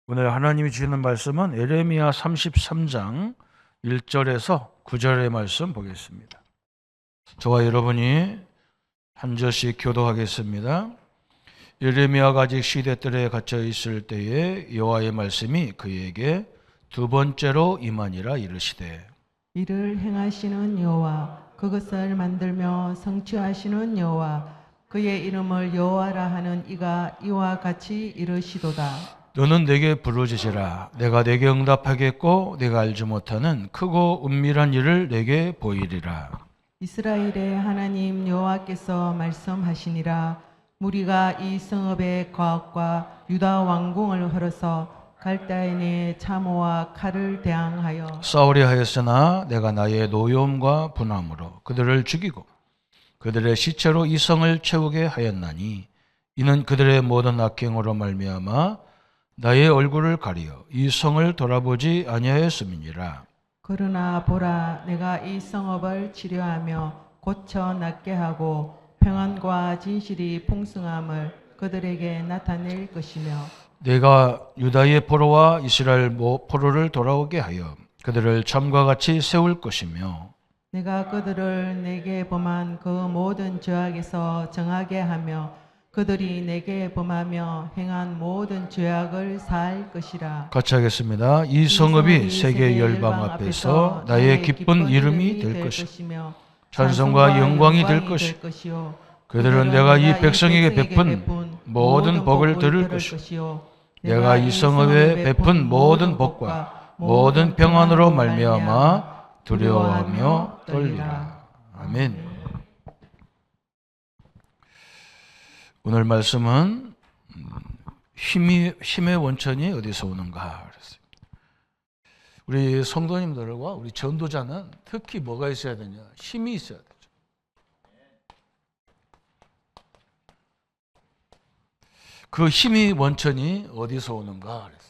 오늘 하나님이 주시는 말씀은 에레미야 33장 1절에서 9절의 말씀 보겠습니다. 저와 여러분이 한 절씩 교도하겠습니다. 에레미야가 아직 시대뜰에 갇혀 있을 때에 여호와의 말씀이 그에게 두 번째로 임하니라 이르시되 이를 행하시는 여호와, 그것을 만들며 성취하시는 여호와, 그의 이름을 여호와라 하는 이가 이와 같이 이르시도다. 너는 내게 부르짖으라. 내가 내게 응답하겠고 내가 알지 못하는 크고 은밀한 일을 내게 보이리라. 이스라엘의 하나님 여호와께서 말씀하시니라. 무리가 이 성읍의 거악과 유다 왕궁을 헐어서 갈대인의 참호와 칼을 대항하여 싸우려 하였으나 내가 나의 노여움과 분함으로 그들을 죽이고 그들의 시체로 이 성을 채우게 하였나니 이는 그들의 모든 악행으로 말미암아 나의 얼굴을 가리어 이 성을 돌아보지 아니하였음이니라. 그러나 보라, 내가 이 성읍을 치료하며 고쳐 낫게 하고 평안과 진실이 풍성함을 그들에게 나타낼 것이며 내가 유다의 포로와 이스라엘 포로를 돌아오게 하여 그들을 참과 같이 세울 것이며 내가 그들을 내게 범한 그 모든 죄악에서 정하게 하며 그들이 내게 범하며 행한 모든 죄악을 사할 것이라. 같이 하겠습니다. 이 성읍이 세계 열방 앞에서 나의 기쁜 이름이 될 것이며 찬송과 영광이 될 것이요 그들은 내가 이 백성에게 베푼 모든 복을 들을 것이요 내가 이 성읍에 베푼 모든 복과 모든 평안으로 말미암아 두려워하며 떨리라. 아멘. 오늘 말씀은 힘의 원천이 어디서 오는가 그랬어요. 우리 성도님들과 우리 전도자는 특히 뭐가 있어야 되냐? 힘이 있어야 되죠. 그 힘의 원천이 어디서 오는가 그랬어요.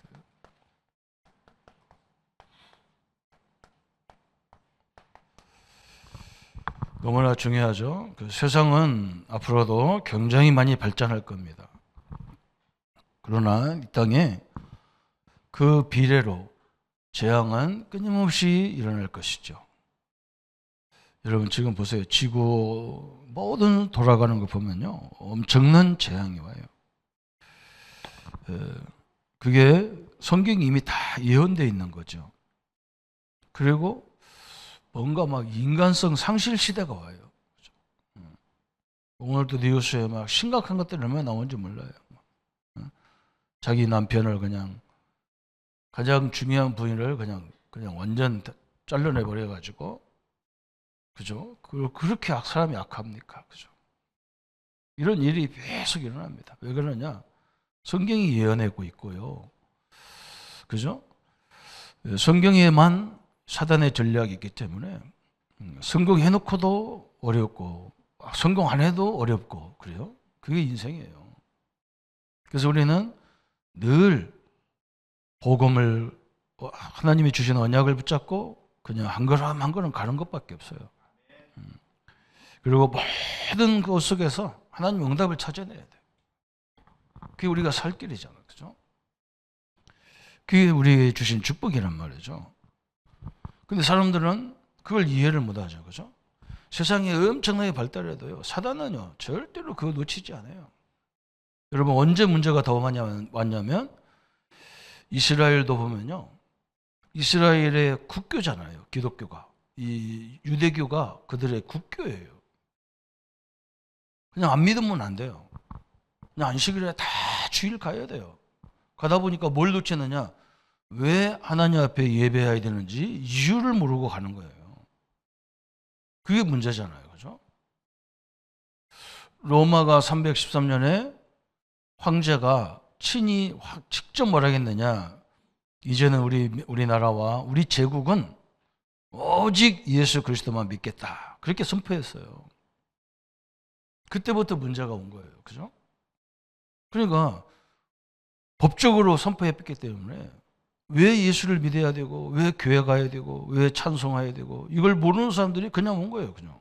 너무나 중요하죠. 그 세상은 앞으로도 굉장히 많이 발전할 겁니다. 그러나 이 땅에 그 비례로 재앙은 끊임없이 일어날 것이죠. 여러분 지금 보세요. 지구 모든 돌아가는 거 보면요. 엄청난 재앙이 와요. 그게 성경이 이미 다 예언되어 있는 거죠. 그리고 뭔가 막 인간성 상실 시대가 와요. 오늘도 뉴스에 막 심각한 것들이 얼마나 나오는지 몰라요. 자기 남편을 그냥 가장 중요한 부인을 그냥 완전 잘라내 버려 가지고 그죠? 그렇게 사람이 악합니까? 그죠? 이런 일이 계속 일어납니다. 왜 그러냐? 성경이 예언하고 있고요. 그죠? 성경에만 사단의 전략이 있기 때문에 성공해 놓고도 어렵고 성공 안 해도 어렵고 그래요. 그게 인생이에요. 그래서 우리는 늘 복음을 하나님이 주신 언약을 붙잡고 그냥 한 걸음 한 걸음 가는 것밖에 없어요. 그리고 모든 것 속에서 하나님 응답을 찾아내야 돼요. 그게 우리가 살 길이잖아요. 그죠? 그게 우리에게 주신 축복이란 말이죠. 근데 사람들은 그걸 이해를 못하죠. 그죠? 세상이 엄청나게 발달해도요. 사단은요. 절대로 그거 놓치지 않아요. 여러분 언제 문제가 더 왔냐면 이스라엘도 보면요. 이스라엘의 국교잖아요. 기독교가. 이 유대교가 그들의 국교예요. 그냥 안 믿으면 안 돼요. 그냥 안식일에 다 주일 가야 돼요. 가다 보니까 뭘 놓치느냐? 왜 하나님 앞에 예배해야 되는지 이유를 모르고 가는 거예요. 그게 문제잖아요. 그죠? 로마가 313년에 황제가 친히 직접 뭐라 했느냐? 이제는 우리나라와 우리 제국은 오직 예수 그리스도만 믿겠다. 그렇게 선포했어요. 그때부터 문제가 온 거예요. 그죠? 그러니까 법적으로 선포했기 때문에 왜 예수를 믿어야 되고 왜 교회 가야 되고 왜 찬송해야 되고 이걸 모르는 사람들이 그냥 온 거예요. 그냥.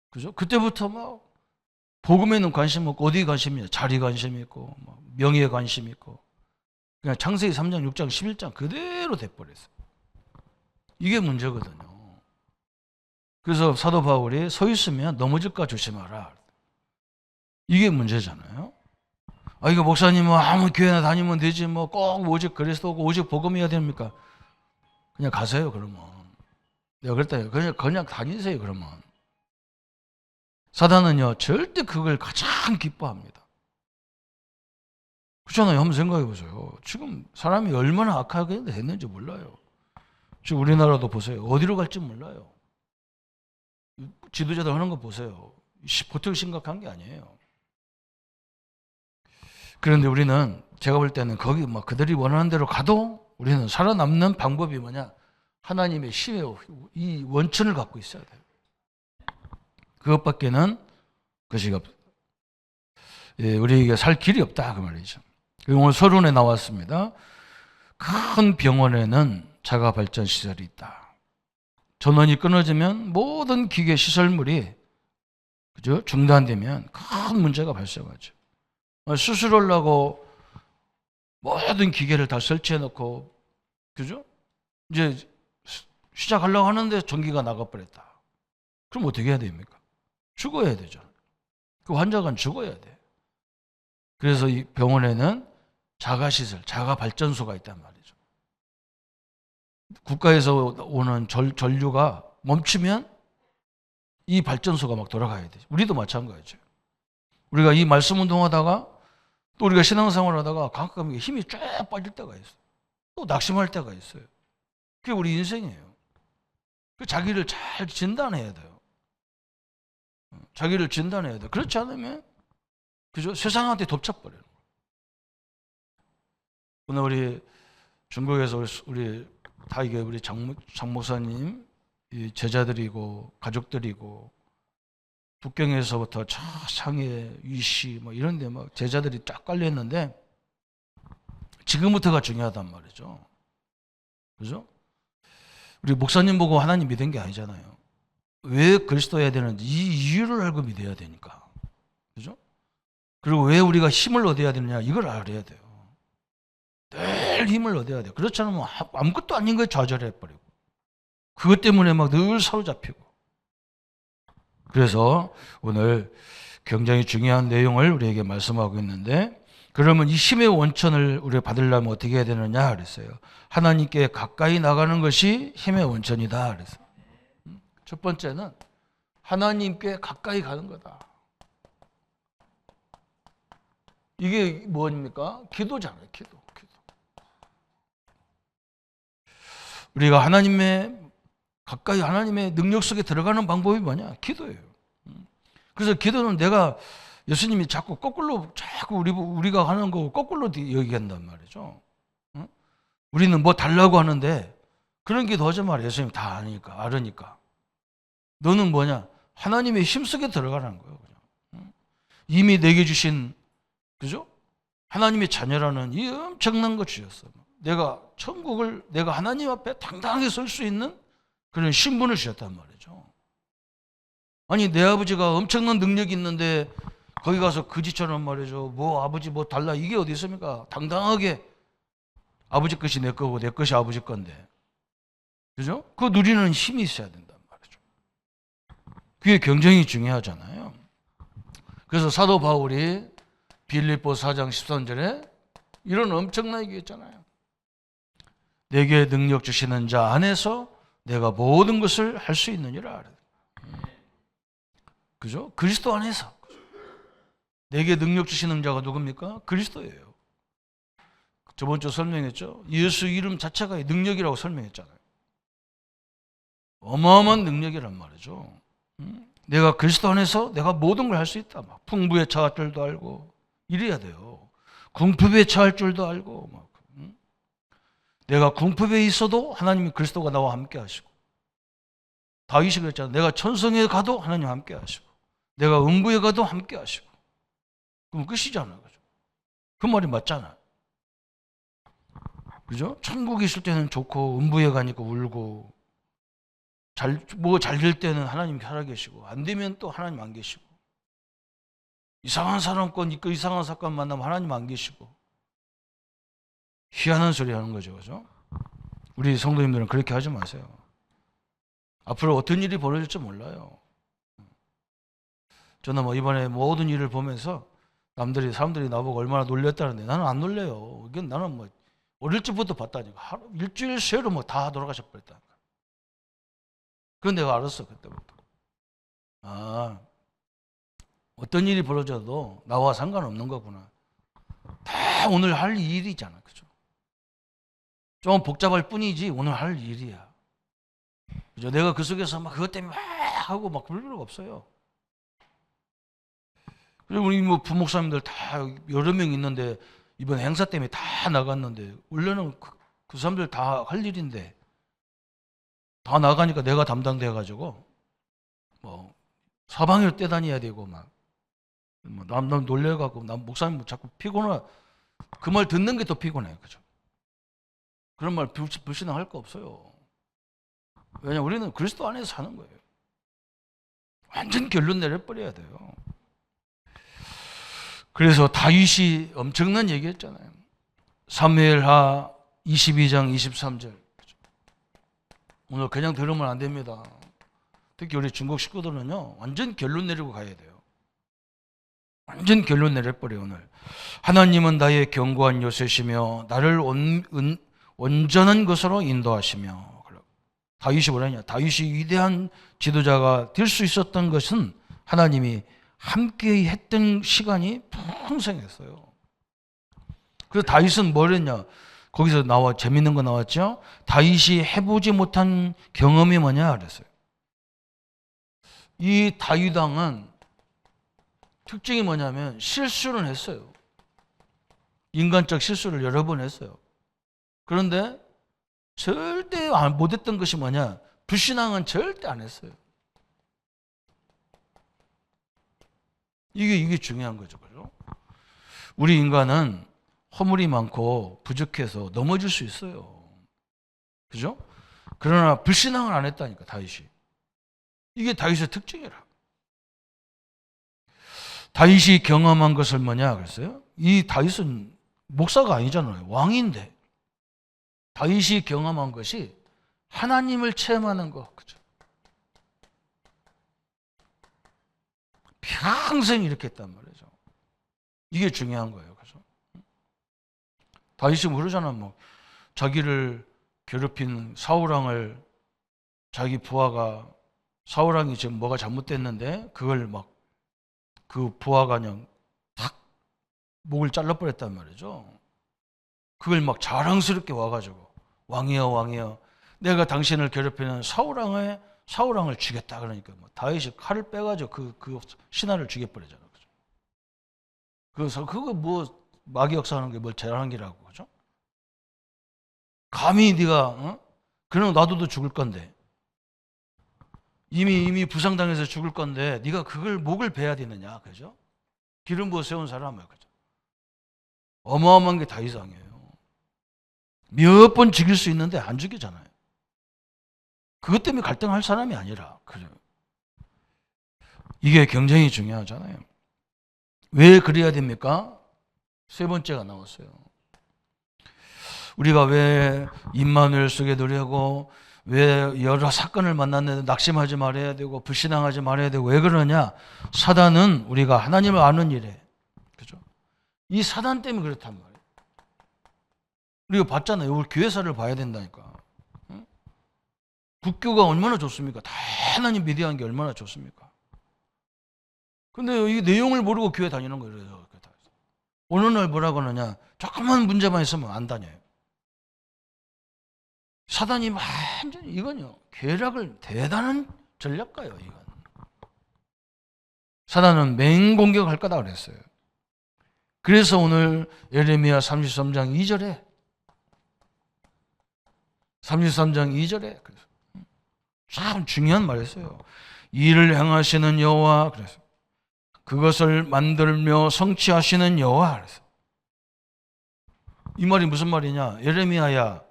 그죠? 그때부터 막 복음에는 관심 없고 어디에 관심이 있냐? 자리 관심이 있고 명예에 관심이 있고 그냥 창세기 3장, 6장, 11장 그대로 돼버렸어요. 이게 문제거든요. 그래서 사도 바울이 서 있으면 넘어질까 조심하라. 이게 문제잖아요. 이거 목사님은 아무 교회나 다니면 되지 뭐 꼭 오직 그리스도고 오직 복음이어야 됩니까? 그냥 가세요 그러면. 내가 그랬다. 그냥 다니세요 그러면. 사단은요 절대 그걸 가장 기뻐합니다. 그렇잖아요. 한번 생각해 보세요. 지금 사람이 얼마나 악하게 됐는지 몰라요. 지금 우리나라도 보세요. 어디로 갈지 몰라요. 지도자들 하는 거 보세요. 보통 심각한 게 아니에요. 그런데 우리는 제가 볼 때는 거기 막 그들이 원하는 대로 가도 우리는 살아남는 방법이 뭐냐? 하나님의 힘의 이 원천을 갖고 있어야 돼요. 그것밖에는 것이 우리에게 살 길이 없다 그 말이죠. 오늘 서론에 나왔습니다. 큰 병원에는 자가 발전 시설이 있다. 전원이 끊어지면 모든 기계 시설물이 그죠? 중단되면 큰 문제가 발생하죠. 수술하려고 모든 기계를 다 설치해 놓고 그죠? 이제 시작하려고 하는데 전기가 나가버렸다. 그럼 어떻게 해야 됩니까? 죽어야 되죠. 그 환자가 죽어야 돼. 그래서 이 병원에는 자가시설, 자가발전소가 있단 말이죠. 국가에서 오는 전류가 멈추면 이 발전소가 막 돌아가야 되죠. 우리도 마찬가지죠. 우리가 이 말씀 운동하다가 또 우리가 신앙생활 하다가 가끔 힘이 쫙 빠질 때가 있어요. 또 낙심할 때가 있어요. 그게 우리 인생이에요. 자기를 잘 진단해야 돼요. 자기를 진단해야 돼요. 그렇지 않으면 그죠? 세상한테 덮쳐버려요. 오늘 우리 중국에서 우리 다 이게 우리 장 목사님 제자들이고 가족들이고 북경에서부터 저 상해 위시 뭐 이런 데 막 제자들이 쫙 깔려 있는데 지금부터가 중요하단 말이죠. 그죠? 우리 목사님 보고 하나님 믿은 게 아니잖아요. 왜 그리스도여야 되는지 이 이유를 알고 믿어야 되니까. 그죠? 그리고 왜 우리가 힘을 얻어야 되느냐 이걸 알아야 돼요. 늘 힘을 얻어야 돼요. 그렇지 않으면 아무것도 아닌 거에 좌절해버리고 그것 때문에 막 늘 사로잡히고. 그래서 오늘 굉장히 중요한 내용을 우리에게 말씀하고 있는데 그러면 이 힘의 원천을 우리가 받으려면 어떻게 해야 되느냐 그랬어요. 하나님께 가까이 나가는 것이 힘의 원천이다 그랬어요. 첫 번째는 하나님께 가까이 가는 거다. 이게 뭡니까? 기도잖아요. 기도. 우리가 가까이 하나님의 능력 속에 들어가는 방법이 뭐냐? 기도예요. 그래서 기도는 내가 예수님이 자꾸 우리가 하는 거 거꾸로 얘기한단 말이죠. 우리는 뭐 달라고 하는데 그런 기도 하지 말아요. 예수님 다 아니까, 알으니까. 너는 뭐냐? 하나님의 힘 속에 들어가라는 거예요. 그냥. 이미 내게 주신 그죠? 하나님의 자녀라는 이 엄청난 거 주셨어. 내가 하나님 앞에 당당하게 설 수 있는 그런 신분을 주셨단 말이죠. 아니 내 아버지가 엄청난 능력이 있는데 거기 가서 거지처럼 말이죠. 뭐 아버지 뭐 달라 이게 어디 있습니까? 당당하게 아버지 것이 내 거고 내 것이 아버지 건데. 그죠? 그거 누리는 힘이 있어야 된단 말이죠. 그게 굉장히 중요하잖아요. 그래서 사도 바울이 빌립보서 4장 13절에 이런 엄청난 얘기 했잖아요. 내게 능력 주시는 자 안에서 내가 모든 것을 할 수 있느니라. 그죠? 그리스도 안에서. 내게 능력 주시는 자가 누굽니까? 그리스도예요. 저번 주 설명했죠? 예수 이름 자체가 능력이라고 설명했잖아요. 어마어마한 능력이란 말이죠. 내가 그리스도 안에서 내가 모든 걸 할 수 있다. 막 풍부에 처할 줄도 알고 이래야 돼요. 궁핍에 처할 줄도 알고 막. 내가 궁핍에 있어도 하나님이 그리스도가 나와 함께 하시고 다윗이 그랬잖아요. 내가 천성에 가도 하나님 함께 하시고 내가 음부에 가도 함께 하시고 그럼 끝이잖아요. 그죠? 그 말이 맞잖아요. 그죠? 천국에 있을 때는 좋고 음부에 가니까 울고 잘 될 때는 하나님 살아계시고 안 되면 또 하나님 안 계시고 이상한 사람권 있고 이상한 사건 만나면 하나님 안 계시고 피하는 소리 하는 거죠. 그죠? 우리 성도님들은 그렇게 하지 마세요. 앞으로 어떤 일이 벌어질지 몰라요. 저는 뭐 이번에 모든 일을 보면서 사람들이 나보고 얼마나 놀렸다는데 나는 안 놀려요. 이건 나는 뭐 어릴 적부터 봤다니까. 하루 일주일 새로 뭐 다 돌아가셔 버렸다니까. 그건 내가 알았어 그때부터. 아, 어떤 일이 벌어져도 나와 상관없는 거구나. 다 오늘 할 일이잖아, 그죠? 좀 복잡할 뿐이지 오늘 할 일이야. 그죠? 내가 그 속에서 막 그것 때문에 막 하고 막 그럴 필요가 없어요. 그리고 우리 뭐 부목사님들 다 여러 명 있는데 이번 행사 때문에 다 나갔는데 원래는 그 사람들 다 할 일인데 다 나가니까 내가 담당돼 가지고 뭐 사방을 떼다녀야 되고 막 남 놀려갖고 남 목사님 자꾸 피곤해. 그 말 듣는 게 더 피곤해, 그죠? 그런 말 불신앙할 거 없어요. 왜냐 우리는 그리스도 안에서 사는 거예요. 완전 결론 내려버려야 돼요. 그래서 다윗이 엄청난 얘기했잖아요. 사무엘하 22장 23절. 오늘 그냥 들으면 안 됩니다. 특히 우리 중국 식구들은요, 완전 결론 내리고 가야 돼요. 완전 결론 내려버려요, 오늘. 하나님은 나의 견고한 요새시며, 나를 온전한 것으로 인도하시며. 다윗이 뭐라냐? 다윗이 위대한 지도자가 될 수 있었던 것은 하나님이 함께 했던 시간이 풍성했어요. 그래서 다윗은 뭘 했냐? 거기서 재밌는 거 나왔죠? 다윗이 해보지 못한 경험이 뭐냐? 그랬어요. 이 다윗 왕은 특징이 뭐냐면 실수를 했어요. 인간적 실수를 여러 번 했어요. 그런데 절대 못했던 것이 뭐냐? 불신앙은 절대 안 했어요. 이게 중요한 거죠. 그죠? 우리 인간은 허물이 많고 부족해서 넘어질 수 있어요. 그죠? 그러나 불신앙을 안 했다니까, 다윗이. 이게 다윗의 특징이라. 다윗이 경험한 것을 뭐냐 그랬어요? 이 다윗은 목사가 아니잖아요. 왕인데. 다윗이 경험한 것이 하나님을 체험하는 거. 그죠? 평생 이렇게 했단 말이죠. 이게 중요한 거예요. 그죠? 다윗이 그러잖아. 뭐 자기를 괴롭힌 사울왕을 자기 부하가 사울왕이 지금 뭐가 잘못됐는데 그걸 막 그 부하가 그냥 탁 목을 잘라버렸단 말이죠. 그걸 막 자랑스럽게 와가지고 왕이여 내가 당신을 괴롭히는 사울왕을 죽였다. 그러니까 뭐 다윗이 칼을 빼가지고 그 신하를 죽여버리잖아. 그죠? 그래서 그거 뭐 마귀 역사하는 게 뭘 자랑이라고. 그죠? 감히 네가 그럼 나도 죽을 건데 이미 부상당해서 죽을 건데 네가 그걸 목을 베야 되느냐. 그죠? 기름 부어 세운 사람이야. 그죠? 어마어마한 게 다윗 왕이에요. 몇 번 죽일 수 있는데 안 죽이잖아요. 그것 때문에 갈등할 사람이 아니라. 그죠? 이게 굉장히 중요하잖아요. 왜 그래야 됩니까? 세 번째가 나왔어요. 우리가 왜 임마누엘 속에 누려고 왜 여러 사건을 만났는데 낙심하지 말아야 되고 불신앙하지 말아야 되고 왜 그러냐? 사단은 우리가 하나님을 아는 일에, 그죠? 이 사단 때문에 그렇단 말이에요. 우리가 봤잖아요. 우리 교회사를 봐야 된다니까. 응? 국교가 얼마나 좋습니까? 다 하나님 믿어야 게 얼마나 좋습니까? 근데 이 내용을 모르고 교회 다니는 거예요. 어느 날 뭐라고 하느냐? 조금만 문제만 있으면 안 다녀요. 사단이 완전히 이건요, 괴락을 대단한 전략가요, 이건. 사단은 맹공격할 거다 그랬어요. 그래서 오늘 예레미야 33장 2절에 참 중요한 말이었어요. 이를 행하시는 여호와, 그래서 그것을 만들며 성취하시는 여호와, 그래서 이 말이 무슨 말이냐? 예레미야야,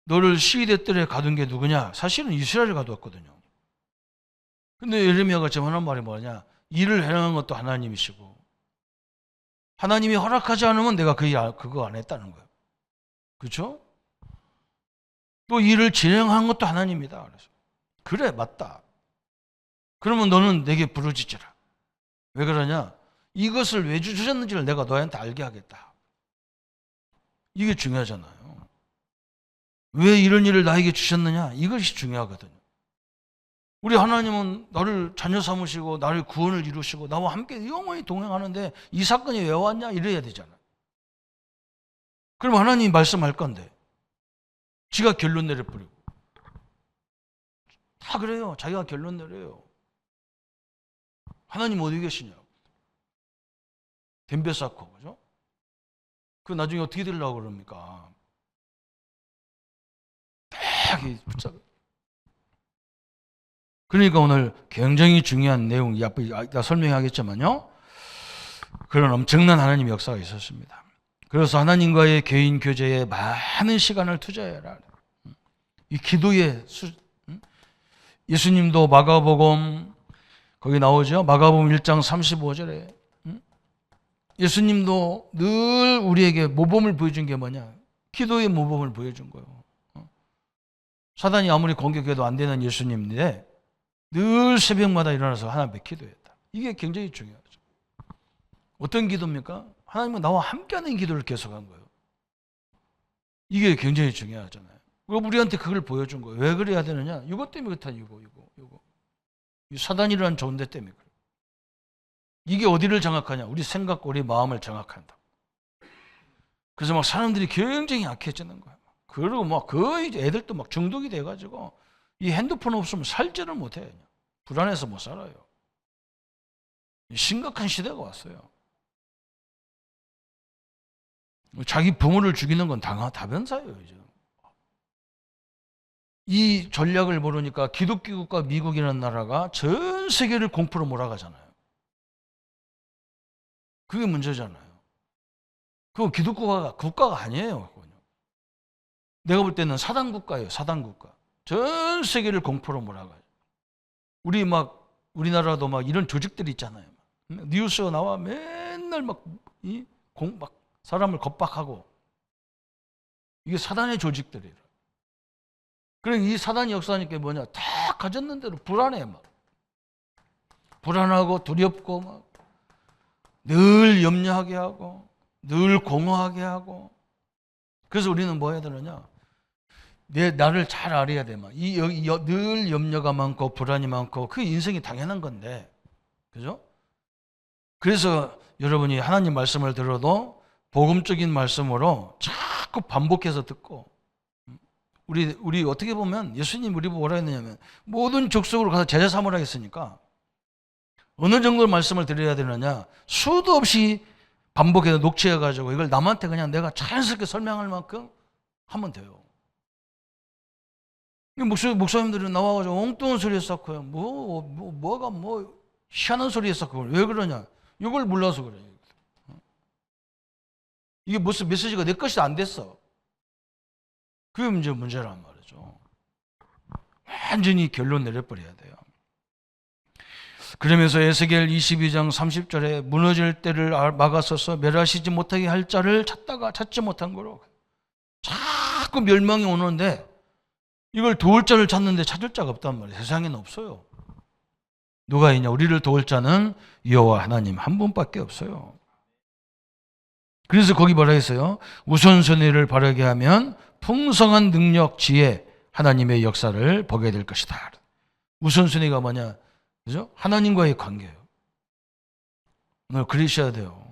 너를 시대 뜰에 가둔 게 누구냐? 사실은 이스라엘을 가두었거든요. 근데 예레미야가 지금 하는 말이 뭐냐? 일을 행하는 것도 하나님이시고 하나님이 허락하지 않으면 내가 그거 안 했다는 거예요. 그렇죠? 또 일을 진행하는 것도 하나님이다. 그래서 그래, 맞다. 그러면 너는 내게 부르짖으라. 왜 그러냐? 이것을 왜 주셨는지를 내가 너한테 알게 하겠다. 이게 중요하잖아요. 왜 이런 일을 나에게 주셨느냐? 이것이 중요하거든요. 우리 하나님은 나를 자녀 삼으시고 나를 구원을 이루시고 나와 함께 영원히 동행하는데 이 사건이 왜 왔냐? 이래야 되잖아요. 그럼 하나님이 말씀할 건데 지가 결론 내려버리고 다 그래요. 자기가 결론 내려요. 하나님 어디 계시냐고. 덤벼 쌓고, 그죠? 그 나중에 어떻게 되려고 그럽니까? 딱 붙잡아. 그러니까 오늘 굉장히 중요한 내용, 앞에 이따 설명하겠지만요. 그런 엄청난 하나님의 역사가 있었습니다. 그래서 하나님과의 개인 교제에 많은 시간을 투자해라. 이 기도의 예수님도 마가복음 거기 나오죠. 마가복음 1장 35절에 예수님도 늘 우리에게 모범을 보여준 게 뭐냐? 기도의 모범을 보여준 거예요. 사단이 아무리 공격해도 안 되는 예수님인데 늘 새벽마다 일어나서 하나님 앞에 기도했다. 이게 굉장히 중요하죠. 어떤 기도입니까? 하나님은 나와 함께하는 기도를 계속한 거예요. 이게 굉장히 중요하잖아요. 우리한테 그걸 보여준 거예요. 왜 그래야 되느냐? 이것 때문에 그렇다. 이거. 이 사단이라는 존재 때문에 그래요. 이게 어디를 장악하냐? 우리 생각과 우리 마음을 장악한다. 그래서 막 사람들이 굉장히 약해지는 거예요. 그리고 막 거의 애들도 막 중독이 돼가지고 이 핸드폰 없으면 살지를 못해. 불안해서 못 살아요. 심각한 시대가 왔어요. 자기 부모를 죽이는 건 다변사예요. 이제. 이 전략을 모르니까 기독교 국가 미국이라는 나라가 전 세계를 공포로 몰아가잖아요. 그게 문제잖아요. 그거 기독교가 국가가 아니에요. 그거는요. 내가 볼 때는 사단 국가예요. 사단 국가. 전 세계를 공포로 몰아가요. 우리나라도 막 이런 조직들이 있잖아요. 뉴스가 나와 맨날 막 사람을 겁박하고 이게 사단의 조직들이에요. 그러니까 이 사단이 역사하니까 뭐냐? 다 가졌는 대로 불안해 막. 불안하고 두렵고 막 늘 염려하게 하고 늘 공허하게 하고. 그래서 우리는 뭐 해야 되느냐? 나를 잘 알아야 돼 막. 늘 염려가 많고 불안이 많고 그 인생이 당연한 건데. 그죠? 그래서 여러분이 하나님 말씀을 들어도 복음적인 말씀으로 자꾸 반복해서 듣고 우리 어떻게 보면 예수님 우리 뭐라 했느냐면 모든 족속으로 가서 제자 삼으라 했으니까 어느 정도 말씀을 드려야 되느냐 수도 없이 반복해서 녹취해가지고 이걸 남한테 그냥 내가 자연스럽게 설명할 만큼 하면 돼요. 목사님들은 나와가지고 엉뚱한 소리 했었고요. 뭐가 희한한 소리 했었고 왜 그러냐? 이걸 몰라서 그래요. 이게 무슨 메시지가 내 것이 안 됐어. 그게 문제란 말이죠. 완전히 결론 내려버려야 돼요. 그러면서 에스겔 22장 30절에 무너질 때를 막아서서 멸하시지 못하게 할 자를 찾다가 찾지 못한 거로 자꾸 멸망이 오는데 이걸 도울 자를 찾는데 찾을 자가 없단 말이에요. 세상에는 없어요. 누가 있냐? 우리를 도울 자는 여호와 하나님 한 분밖에 없어요. 그래서 거기 뭐라 했어요? 우선순위를 바르게 하면 풍성한 능력, 지혜, 하나님의 역사를 보게 될 것이다. 우선순위가 뭐냐? 그죠? 하나님과의 관계예요. 오늘 그러셔야 돼요.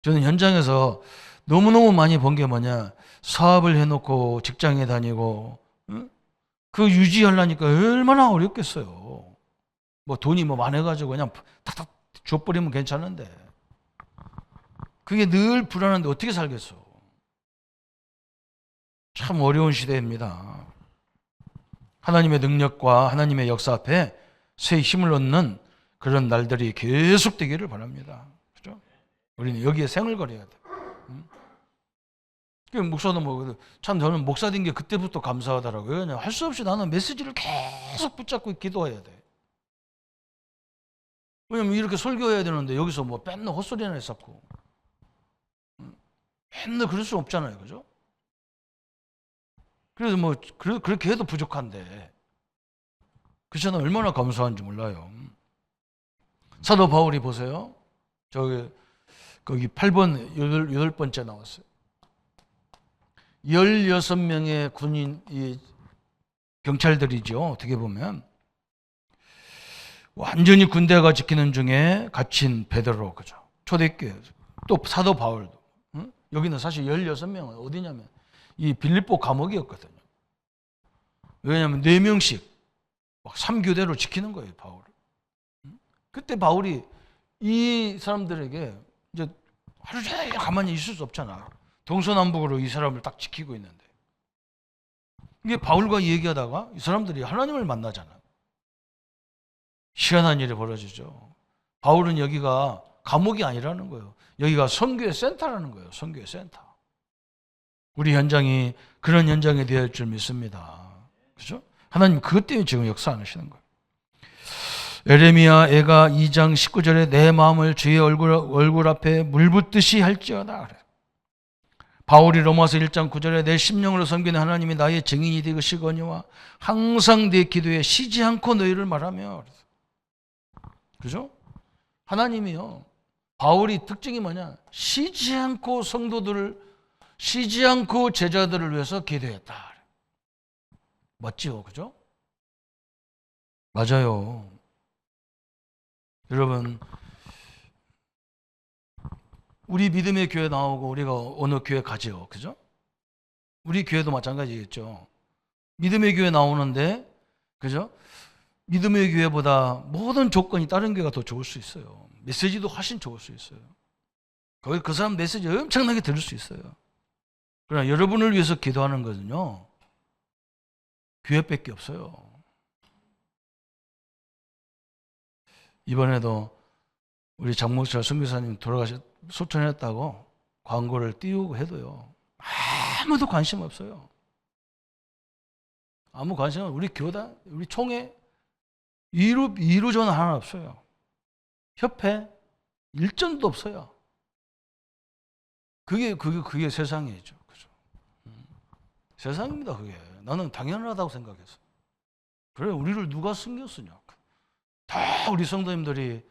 저는 현장에서 너무너무 많이 본 게 뭐냐? 사업을 해놓고 직장에 다니고 그 유지하려니까 얼마나 어렵겠어요. 돈이 많아가지고 그냥 탁탁 줘버리면 괜찮은데 그게 늘 불안한데 어떻게 살겠어? 참 어려운 시대입니다. 하나님의 능력과 하나님의 역사 앞에 새 힘을 얻는 그런 날들이 계속되기를 바랍니다. 그죠? 우리는 여기에 생을 걸어야 돼. 목사도 참 저는 목사 된 게 그때부터 감사하더라고요. 그냥 할 수 없이 나는 메시지를 계속 붙잡고 기도해야 돼. 왜냐면 이렇게 설교해야 되는데 여기서 맨날 헛소리나 했었고 맨날 그럴 수 없잖아요. 그죠? 그래서 뭐 그렇게 해도 부족한데 그렇잖아요. 얼마나 감사한지 몰라요. 사도 바울이 보세요. 저기 거기 8번 8번째 나왔어요. 16명의 군인 이 경찰들이죠. 어떻게 보면 완전히 군대가 지키는 중에 갇힌 베드로, 그죠? 초대교회. 또 사도 바울도. 응? 여기는 사실 16명은 어디냐면 이 빌립보 감옥이었거든요. 왜냐하면 4명씩 막 3교대로 지키는 거예요, 바울을. 그때 바울이 이 사람들에게 이제 하루 종일 가만히 있을 수 없잖아. 동서남북으로 이 사람을 딱 지키고 있는데. 이게 바울과 얘기하다가 이 사람들이 하나님을 만나잖아. 희한한 일이 벌어지죠. 바울은 여기가 감옥이 아니라는 거예요. 여기가 선교의 센터라는 거예요. 선교의 센터. 우리 현장이 그런 현장이 되어야 줄 믿습니다. 그죠? 하나님 그것 때문에 지금 역사하시는 거예요. 에레미야 애가 2장 19절에 내 마음을 주의 얼굴 앞에 물붓듯이 할지어다 그래요. 바울이 로마서 1장 9절에 내 심령으로 섬기는 하나님이 나의 증인이 되시거니와 항상 내 기도에 쉬지 않고 너희를 말하며. 그죠? 하나님이요. 바울이 특징이 뭐냐? 쉬지 않고 성도들을, 쉬지 않고 제자들을 위해서 기도했다. 맞지요? 그죠? 맞아요. 여러분, 우리 믿음의 교회 나오고 우리가 어느 교회 가죠. 그죠? 우리 교회도 마찬가지겠죠. 믿음의 교회 나오는데, 그죠? 믿음의 교회보다 모든 조건이 다른 교회가 더 좋을 수 있어요. 메시지도 훨씬 좋을 수 있어요. 거기 그 사람 메시지 엄청나게 들을 수 있어요. 그러나 여러분을 위해서 기도하는 것은요, 교회밖에 없어요. 이번에도 우리 장목사 선교사님 소천했다고 광고를 띄우고 해도요, 아무도 관심 없어요. 아무 관심 없어요. 우리 교단, 우리 총회, 2루 전화 하나 없어요. 협회, 일전도 없어요. 그게 세상이죠. 그죠? 세상입니다, 그게. 나는 당연하다고 생각했어. 그래, 우리를 누가 숨겼으냐. 다 우리 성도님들이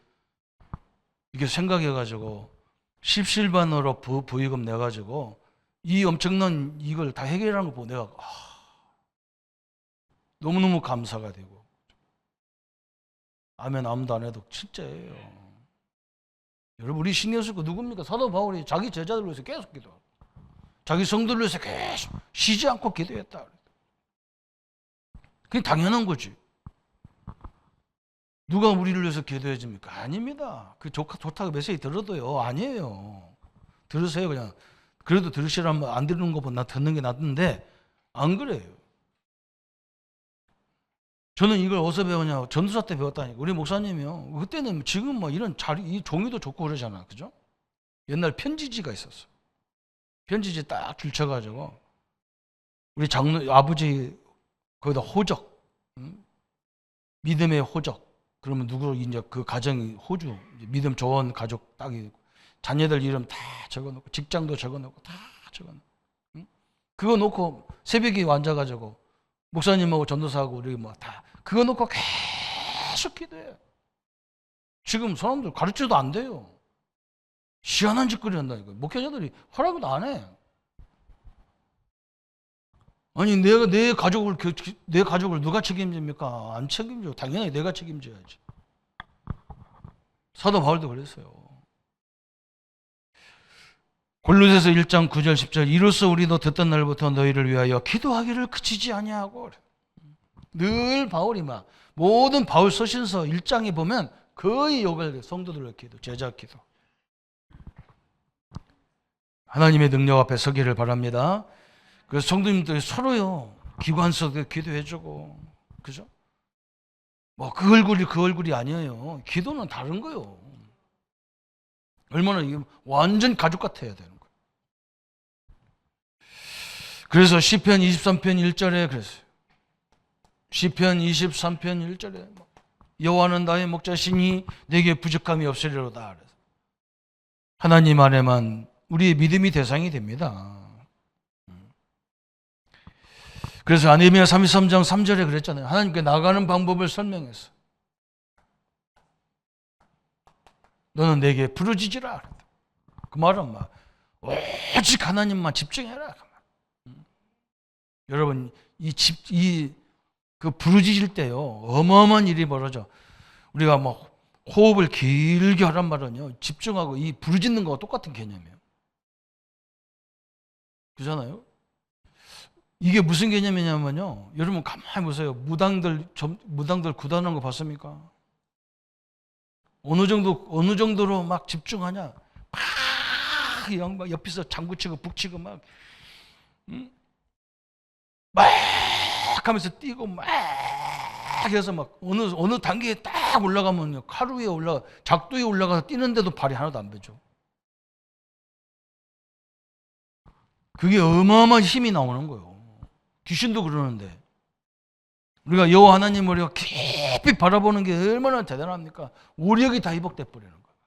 이게 생각해가지고 십실반으로 부의금 내가지고 이 엄청난 이걸 다 해결하는 거 보고 내가 너무너무 감사가 되고. 아멘 아무도 안 해도 진짜예요. 여러분 우리 신경 쓸 거 누굽니까? 사도 바울이 자기 제자들을 위해서 계속 기도하고 자기 성도를 위해서 계속 쉬지 않고 기도했다. 그게 당연한 거지. 누가 우리를 위해서 기도해 줍니까? 아닙니다. 그 좋다고 메시지 들어도요. 아니에요. 들으세요 그냥. 그래도 들으시라면 안 들는 것보다 듣는 게 낫는데 안 그래요. 저는 이걸 어디서 배우냐? 전도사 때 배웠다니까. 우리 목사님이요. 그때는 지금 뭐 이런 이 종이도 좋고 그러잖아. 그죠? 옛날 편지지가 있었어. 편지지 딱 줄쳐가지고 우리 아버지 거기다 호적, 믿음의 호적. 그러면 누구 이제 그 가정이 호주 믿음 좋은 가족 딱 자녀들 이름 다 적어놓고 직장도 적어놓고 다 적어놓고 그거 놓고 새벽에 앉아가지고 목사님하고 전도사하고 우리 뭐 다 그거 놓고 계속 기도해. 지금 사람들 가르쳐도 안 돼요. 희한한 짓거리 한다니까. 목회자들이 허락도 안 해. 아니 내 가족을 누가 책임집니까? 안 책임져. 당연히 내가 책임져야지. 사도 바울도 그랬어요. 골로새서 1장 9절 10절 이로써 우리도 듣던 날부터 너희를 위하여 기도하기를 그치지 아니하고. 늘 바울이 모든 바울 서신서 1장에 보면 거의 요걸 성도들의 기도, 제자 기도. 하나님의 능력 앞에 서기를 바랍니다. 그래서 성도님들이 서로요 기관서도 기도해주고, 그죠? 뭐 그 얼굴이 아니에요. 기도는 다른 거요. 얼마나 이게 완전 가족 같아야 되는 거예요. 그래서 시편 23편 1절에 그랬어요. 시편 23편 1절에 여호와는 나의 목자시니 내게 부족함이 없으리로다. 하나님 안에만 우리의 믿음이 대상이 됩니다. 그래서 예레미야 33장 3절에 그랬잖아요. 하나님께 나가는 방법을 설명했어. 너는 내게 부르짖으라. 그 말은 막 오직 하나님만 집중해라. 여러분 그 부르짖을 때요 어마어마한 일이 벌어져. 우리가 막 호흡을 길게 하란 말은요 집중하고 이 부르짖는 거와 똑같은 개념이에요. 그잖아요. 이게 무슨 개념이냐면요. 여러분 가만히 보세요. 무당들 구단하는 거 봤습니까? 어느 정도로 막 집중하냐? 막 양반 옆에서 장구치고 북치고 막 하면서 뛰고 막 해서 막 어느 단계에 딱 올라가면요 칼 위에 작두 위에 올라가서 뛰는데도 발이 하나도 안 베죠. 그게 어마어마한 힘이 나오는 거예요. 귀신도 그러는데 우리가 여호와 하나님을 우리가 깊이 바라보는 게 얼마나 대단합니까? 오력이 다 회복돼 버리는 거예요.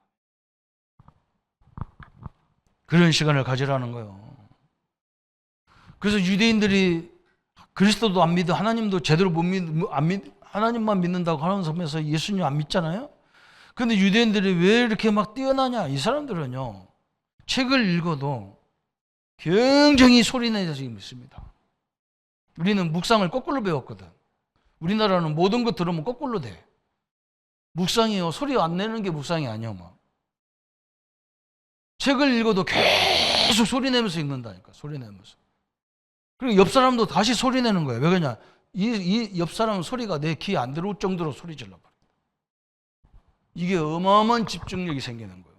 그런 시간을 가지라는 거예요. 그래서 유대인들이 그리스도도 안 믿어 하나님도 제대로 하나님만 믿는다고 하는 섬에서 예수님 안 믿잖아요. 그런데 유대인들이 왜 이렇게 막 뛰어나냐? 이 사람들은요 책을 읽어도 굉장히 소리내서 믿습니다. 우리는 묵상을 거꾸로 배웠거든. 우리나라는 모든 거 들으면 거꾸로 돼. 묵상이요 소리 안 내는 게 묵상이 아니야. 막 책을 읽어도 계속 소리 내면서 읽는다니까. 소리 내면서. 그리고 옆 사람도 다시 소리 내는 거예요. 왜 그러냐? 이 옆 사람 소리가 내 귀에 안 들어올 정도로 소리 질러버려. 이게 어마어마한 집중력이 생기는 거예요.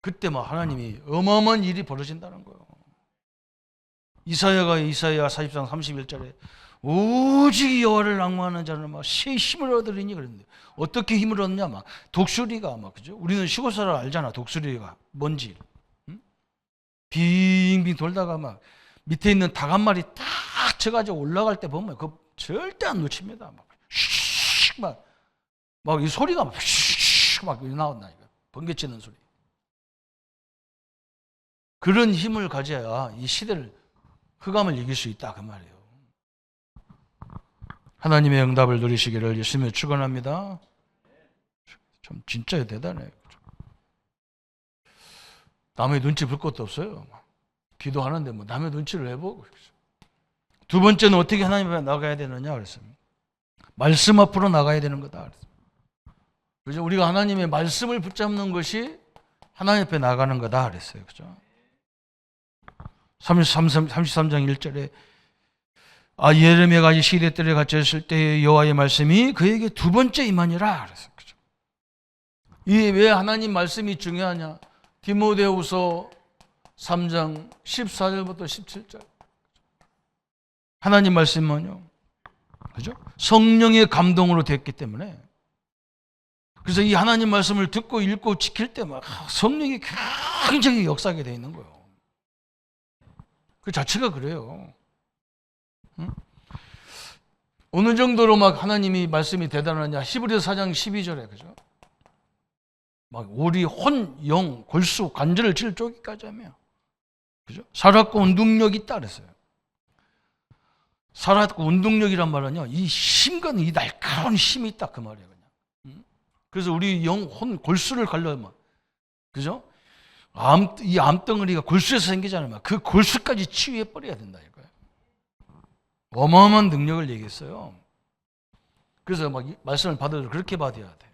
그때 막 하나님이 어마어마한 일이 벌어진다는 거예요. 이사야 40장 31절에 오직 여호와를 낭만하는 자는 막 힘을 얻으리니 그랬는데 어떻게 힘을 얻냐? 막 독수리가 막 그죠? 우리는 시골 사람 알잖아. 독수리가 뭔지. 응? 빙빙 돌다가 막 밑에 있는 닭 한 마리 딱 쳐가지고 올라갈 때 보면 그 절대 안 놓칩니다. 막 이 소리가 막 나온다니까. 번개치는 소리. 그런 힘을 가져야 이 시대를 흑암을 이길 수 있다 그 말이에요. 하나님의 응답을 누리시기를 예수님을 축원합니다. 참 진짜 대단해요. 남의 눈치 볼 것도 없어요. 기도하는데 뭐 남의 눈치를 해보고. 두 번째는 어떻게 하나님 앞에 나가야 되느냐 그랬습니다. 말씀 앞으로 나가야 되는 거다. 그죠? 우리가 하나님의 말씀을 붙잡는 것이 하나님 앞에 나가는 거다 그랬어요. 그죠? 33장 1절에 예레미야가 시대들에 갇혔을 때 여호와의 말씀이 그에게 두 번째 임하니라 그랬어요. 그죠? 이게 왜 하나님 말씀이 중요하냐? 디모데후서 3장 14절부터 17절. 하나님 말씀은요. 그죠? 성령의 감동으로 됐기 때문에. 그래서 이 하나님 말씀을 듣고 읽고 지킬 때 막 성령이 굉장히 역사하게 되어 있는 거예요. 그 자체가 그래요. 응? 어느 정도로 막 하나님이 말씀이 대단하냐? 히브리서 4장 12절에 그죠? 막 우리 혼, 영, 골수, 관절을 칠 쪼기까지 하며 그죠? 살았고 운동력이 있다 그랬어요. 살았고 운동력이란 말은요, 이 힘과는 이 날카로운 힘이 있다 그 말이에요. 그냥. 응? 그래서 우리 영, 혼, 골수를 갈려면 그죠? 이 암덩어리가 골수에서 생기잖아요. 그 골수까지 치유해 버려야 된다니까요. 어마어마한 능력을 얘기했어요. 그래서 막 말씀을 받아도 그렇게 받아야 돼.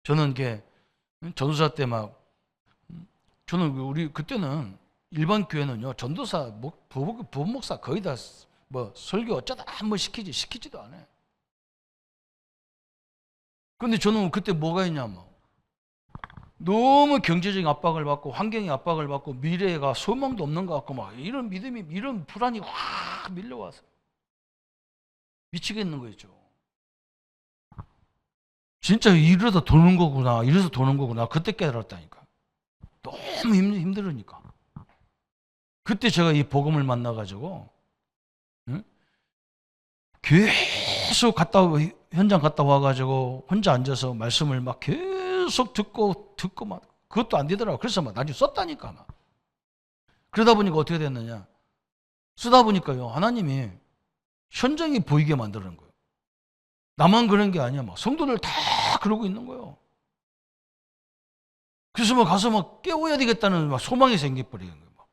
저는 이게 전도사 때 저는 우리 그때는 일반 교회는요 전도사, 부목사 거의 다 뭐 설교 어쩌다 한번 시키지도 않아요. 그런데 저는 그때 뭐가 있냐면 너무 경제적인 압박을 받고 환경의 압박을 받고 미래가 소망도 없는 것 같고 막 이런 믿음이 이런 불안이 확 밀려와서 미치겠는 거였죠. 진짜 이러다 도는 거구나, 이래서 도는 거구나. 그때 깨달았다니까. 너무 힘들으니까. 그때 제가 이 복음을 만나가지고 계속 현장 갔다 와가지고 혼자 앉아서 말씀을 막 계속 듣고 막 그것도 안 되더라고. 그래서 막 나중에 썼다니까 막. 그러다 보니까 어떻게 됐느냐? 쓰다 보니까요, 하나님이 현장이 보이게 만드는 거예요. 나만 그런 게 아니야. 막 성도들 다 그러고 있는 거예요. 그래서 막 가서 막 깨워야 되겠다는 막 소망이 생겨버리는 거예요.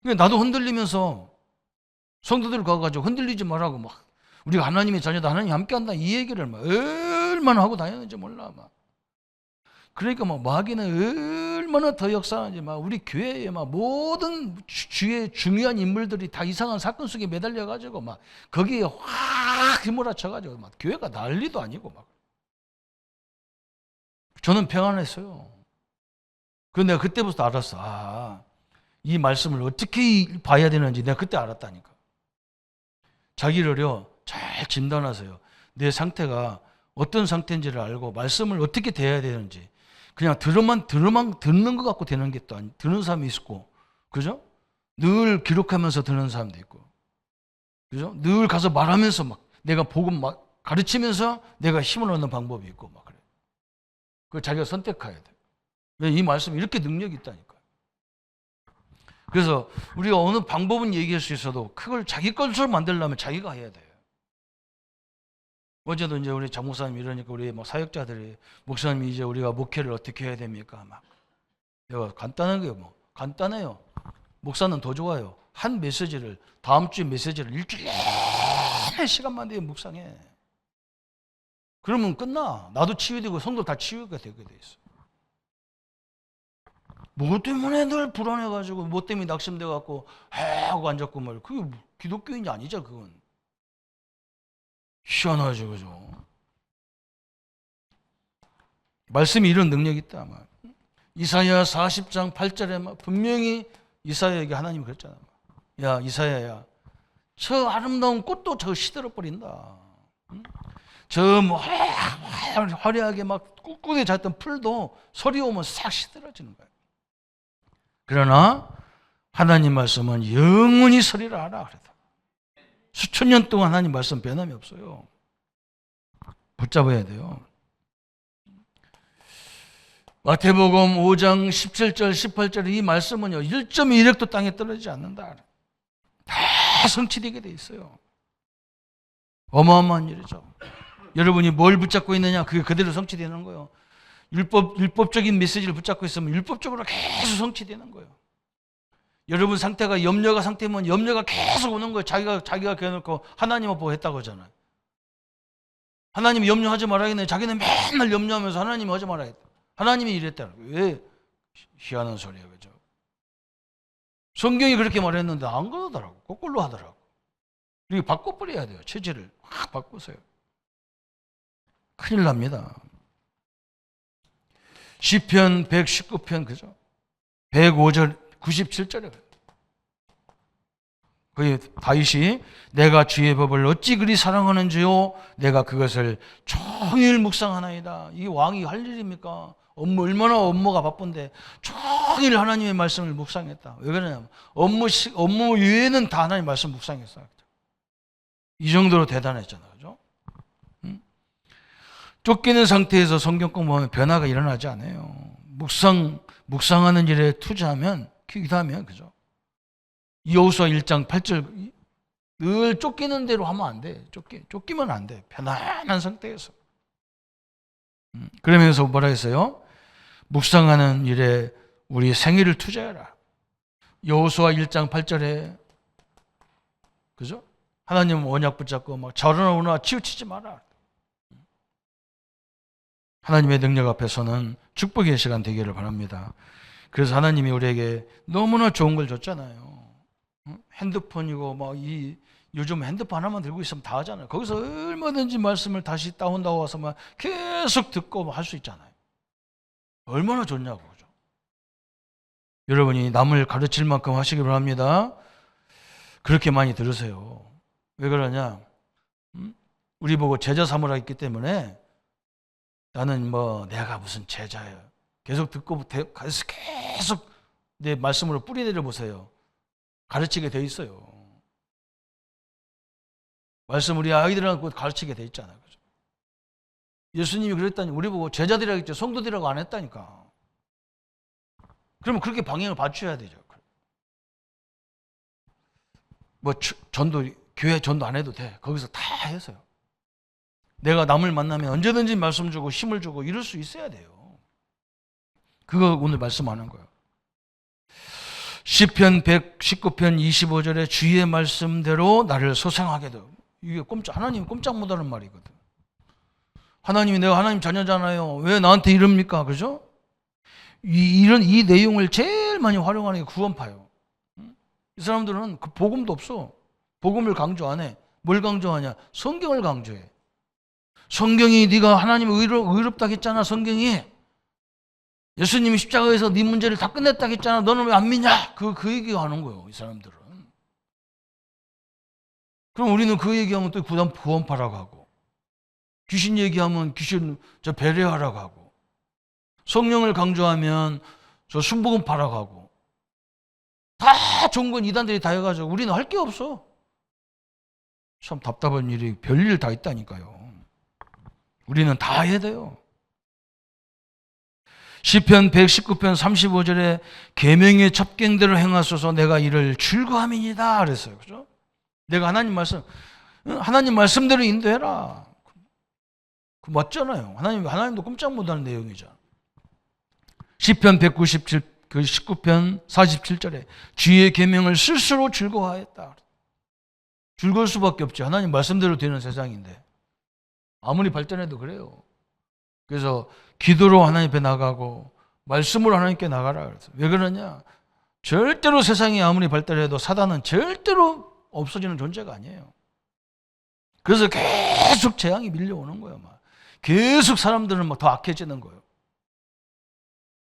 그러니까 나도 흔들리면서 성도들 가가지고 흔들리지 말라고 막 우리가 하나님의 자녀다, 하나님 함께한다, 이 얘기를 막 얼마나 하고 다녔는지 몰라. 막 그러니까 막 마귀는 얼마나 더 역사하는지, 막 우리 교회에 막 모든 주의 중요한 인물들이 다 이상한 사건 속에 매달려 가지고 막 거기에 확 휘몰아쳐 가지고 막 교회가 난리도 아니고 막. 저는 평안했어요. 그런데 내가 그때부터 알았어. 아, 이 말씀을 어떻게 봐야 되는지 내가 그때 알았다니까. 자기를요 잘 진단하세요. 내 상태가 어떤 상태인지를 알고 말씀을 어떻게 대해야 되는지. 그냥 듣는 것 같고 되는 게 또 아니, 듣는 사람이 있고, 그죠? 늘 기록하면서 듣는 사람도 있고, 그죠? 늘 가서 말하면서 막 내가 복음 막 가르치면서 내가 힘을 얻는 방법이 있고 막 그래. 그걸 자기가 선택해야 돼. 왜? 이 말씀이 이렇게 능력이 있다니까. 그래서 우리가 어느 방법은 얘기할 수 있어도 그걸 자기 것으로 만들려면 자기가 해야 돼요. 어제도 이제 우리 장목사님 이러니까 우리 막 사역자들이 목사님 이제 우리가 목회를 어떻게 해야 됩니까? 막 내가 간단한 게 뭐 간단해요. 목사는 더 좋아요. 한 메시지를 다음 주 메시지를 일주일에 시간만 되면 묵상해. 그러면 끝나. 나도 치유되고 성도 다 치유가 되게 돼 있어. 뭐 때문에 늘 불안해가지고 뭐 때문에 낙심돼갖고 하고 앉았고 말 그게 기독교인이 아니죠 그건. 희한하죠, 그죠? 말씀이 이런 능력이 있다. 막. 이사야 40장 8절에 막 분명히 이사야에게 하나님이 그랬잖아. 야, 이사야야, 저 아름다운 꽃도 저 시들어 버린다. 저 뭐 화려하게 막 꿋꿋이 잤던 풀도 소리 오면 싹 시들어지는 거야. 그러나 하나님 말씀은 영원히 서리라 하라 그랬다. 수천 년 동안 하나님 말씀 변함이 없어요. 붙잡아야 돼요. 마태복음 5장 17절 18절에 이 말씀은요 1.1획도 땅에 떨어지지 않는다. 다 성취되게 돼 있어요. 어마어마한 일이죠. 여러분이 뭘 붙잡고 있느냐 그게 그대로 성취되는 거예요. 율법적인 메시지를 붙잡고 있으면 율법적으로 계속 성취되는 거예요. 여러분 상태가 염려가 상태면 염려가 계속 오는 거예요. 자기가 그래놓고 하나님을 보고 했다고 하잖아요. 하나님이 염려하지 말아야겠네. 자기는 맨날 염려하면서 하나님이 하지 말아야겠다. 하나님이 이랬다. 왜? 희한한 소리야, 그죠? 성경이 그렇게 말했는데 안 그러더라고. 거꾸로 하더라고. 이렇게 바꿔버려야 돼요. 체질을 확 바꾸세요. 큰일 납니다. 시편 119편, 그죠? 105절, 97절에 거기 다윗이 내가 주의 법을 어찌 그리 사랑하는지요 내가 그것을 종일 묵상하나이다. 이게 왕이 할 일입니까? 얼마나 업무가 바쁜데 종일 하나님의 말씀을 묵상했다. 왜 그러냐면 업무 외에는 다 하나님의 말씀 묵상했어요. 이 정도로 대단했잖아요. 그죠? 쫓기는 상태에서 성경 공부하면 변화가 일어나지 않아요. 묵상하는 일에 투자하면 기도하면, 그죠? 여호수아 1장 8절 늘 쫓기는 대로 하면 안 돼. 쫓기면 안 돼. 편안한 상태에서. 그러면서 뭐라 했어요? 묵상하는 일에 우리 생애를 투자해라. 여호수아 1장 8절에, 그죠? 하나님 언약 붙잡고 막 저러나 치우치지 마라. 하나님의 능력 앞에서는 축복의 시간 되기를 바랍니다. 그래서 하나님이 우리에게 너무나 좋은 걸 줬잖아요. 핸드폰이고 막 요즘 핸드폰 하나만 들고 있으면 다 하잖아요. 거기서 얼마든지 말씀을 다시 다운다고 와서 막 계속 듣고 할 수 있잖아요. 얼마나 좋냐고, 그죠? 여러분이 남을 가르칠 만큼 하시기 바랍니다. 그렇게 많이 들으세요. 왜 그러냐? 우리 보고 제자 삼으라 했기 때문에 나는 뭐 내가 무슨 제자예요. 계속 듣고 계속 내 말씀으로 뿌리내려 보세요. 가르치게 돼 있어요. 말씀 우리 아이들한테 가르치게 돼 있잖아요. 그죠? 예수님이 그랬다니 우리 보고 제자들이라고 했죠. 성도들이라고 안 했다니까. 그러면 그렇게 방향을 맞춰야 되죠. 뭐 전도, 교회 전도 안 해도 돼. 거기서 다 해서요. 내가 남을 만나면 언제든지 말씀 주고 힘을 주고 이럴 수 있어야 돼요. 그거 오늘 말씀하는 거예요. 시편 119편 25절에 주의 말씀대로 나를 소생하게 돼. 이게 하나님 꼼짝 못하는 말이거든. 하나님이 내가 하나님 자녀잖아요. 왜 나한테 이럽니까? 그죠? 이 내용을 제일 많이 활용하는 게 구원파예요. 이 사람들은 그 복음도 없어. 복음을 강조 안 해. 뭘 강조하냐? 성경을 강조해. 성경이 네가 하나님 의롭다고 했잖아. 성경이 예수님이 십자가에서 네 문제를 다 끝냈다고 했잖아. 너는 왜 안 믿냐? 그 얘기가 하는 거예요. 이 사람들은. 그럼 우리는 그 얘기하면 또 구원파라고 하고, 귀신 얘기하면 귀신 저 배려하라고 하고, 성령을 강조하면 저 순복음파라고 하고, 다 좋은 건 이단들이 다 해가지고 우리는 할 게 없어. 참 답답한 일이 별일 다 있다니까요. 우리는 다 해야 돼요. 시편 119편 35절에 계명의 첩경대로 행하소서 내가 이를 즐거함이니이다 그랬어요. 그죠? 내가 하나님 말씀대로 인도해라. 그 맞잖아요. 하나님도 꼼짝 못하는 내용이잖아. 시편 19편 47절에 주의 계명을 스스로 즐거워하였다. 즐거울 수밖에 없지. 하나님 말씀대로 되는 세상인데. 아무리 발전해도 그래요. 그래서 기도로 하나님 앞에 나가고 말씀으로 하나님께 나가라 그랬어요. 왜 그러냐? 절대로 세상이 아무리 발달해도 사단은 절대로 없어지는 존재가 아니에요. 그래서 계속 재앙이 밀려오는 거예요. 막. 계속 사람들은 막 더 악해지는 거예요.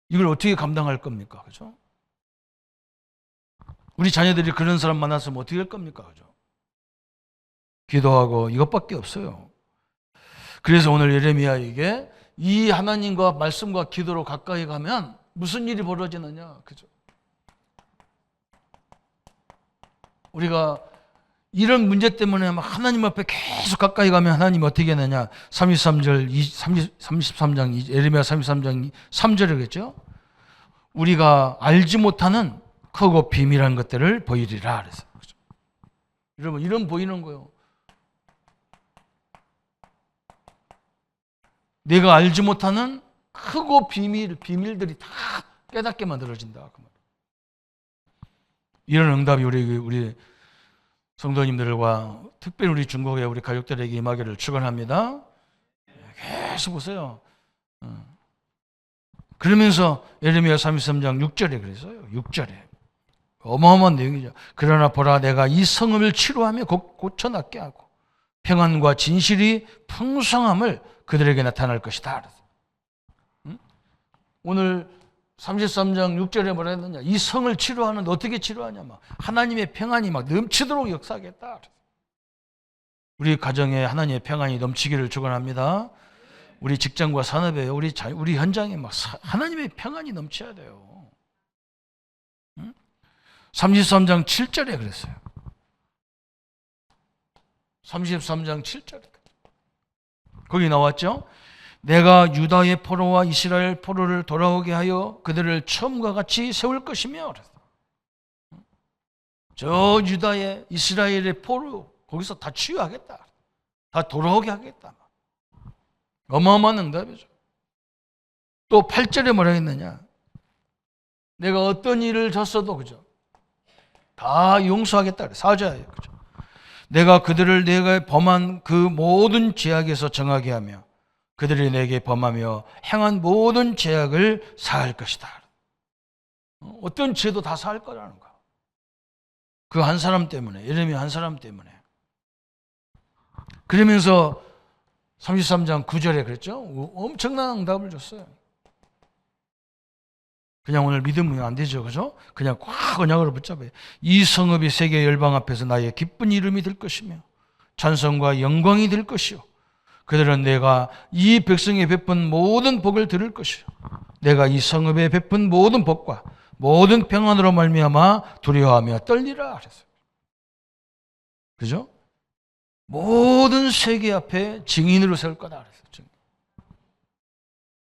이걸 어떻게 감당할 겁니까? 그죠? 우리 자녀들이 그런 사람 만났으면 어떻게 할 겁니까? 그죠? 기도하고 이것밖에 없어요. 그래서 오늘 예레미야에게 이 하나님과 말씀과 기도로 가까이 가면 무슨 일이 벌어지느냐? 그죠? 우리가 이런 문제 때문에 막 하나님 앞에 계속 가까이 가면 하나님 어떻게 하느냐? 33장 예레미야 33장 3절이겠죠? 우리가 알지 못하는 크고 비밀한 것들을 보이리라 그랬어요. 그죠? 여러분 이런 보이는 거예요. 내가 알지 못하는 크고 비밀들이 다 깨닫게 만들어진다. 이런 응답이 우리 성도님들과 특별히 우리 중국의 우리 가족들에게 임하기를 축원합니다. 계속 보세요. 그러면서 예레미야 33장 6절에 그랬어요. 6절에. 어마어마한 내용이죠. 그러나 보라 내가 이 성읍을 치료하며 고쳐놨게 하고 평안과 진실이 풍성함을 그들에게 나타날 것이다. 오늘 33장 6절에 뭐라 했느냐? 이 성을 치료하는데 어떻게 치료하냐? 막 하나님의 평안이 막 넘치도록 역사하겠다. 우리 가정에 하나님의 평안이 넘치기를 축원합니다. 우리 직장과 산업에 우리 현장에 막 하나님의 평안이 넘쳐야 돼요. 33장 7절에 그랬어요. 33장 7절에 거기 나왔죠? 내가 유다의 포로와 이스라엘 포로를 돌아오게 하여 그들을 처음과 같이 세울 것이며 저 유다의 이스라엘의 포로 거기서 다 치유하겠다. 다 돌아오게 하겠다. 어마어마한 응답이죠. 또 8절에 뭐라 했느냐? 내가 어떤 일을 졌어도 그죠? 다 용서하겠다. 사죄하여 그죠? 내가 그들을 내가 범한 그 모든 죄악에서 정하게 하며 그들이 내게 범하며 행한 모든 죄악을 사할 것이다. 어떤 죄도 다 사할 거라는 거야. 그 한 사람 때문에, 예레미야 한 사람 때문에. 그러면서 33장 9절에 그랬죠? 엄청난 응답을 줬어요. 그냥 오늘 믿으면 안 되죠. 그죠? 그냥 꽉 언약으로 붙잡아요. 이 성읍이 세계 열방 앞에서 나의 기쁜 이름이 될 것이며 찬송과 영광이 될 것이요. 그들은 내가 이 백성에 베푼 모든 복을 들을 것이요. 내가 이 성읍에 베푼 모든 복과 모든 평안으로 말미암아 두려워하며 떨리라 그랬어요. 그죠? 모든 세계 앞에 증인으로 세울 거다 그랬어요.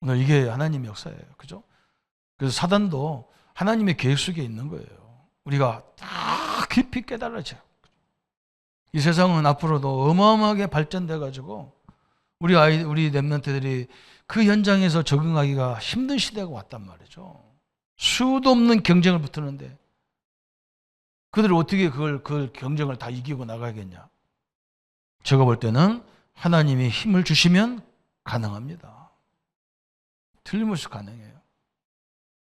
오늘 이게 하나님의 역사예요. 그죠? 그래서 사단도 하나님의 계획 속에 있는 거예요. 우리가 다 깊이 깨달아져요. 이 세상은 앞으로도 어마어마하게 발전돼 가지고 우리 렘넌트들이 그 현장에서 적응하기가 힘든 시대가 왔단 말이죠. 수도 없는 경쟁을 붙으는데 그들이 어떻게 그 경쟁을 다 이기고 나가겠냐. 제가 볼 때는 하나님이 힘을 주시면 가능합니다. 틀림없이 가능해요.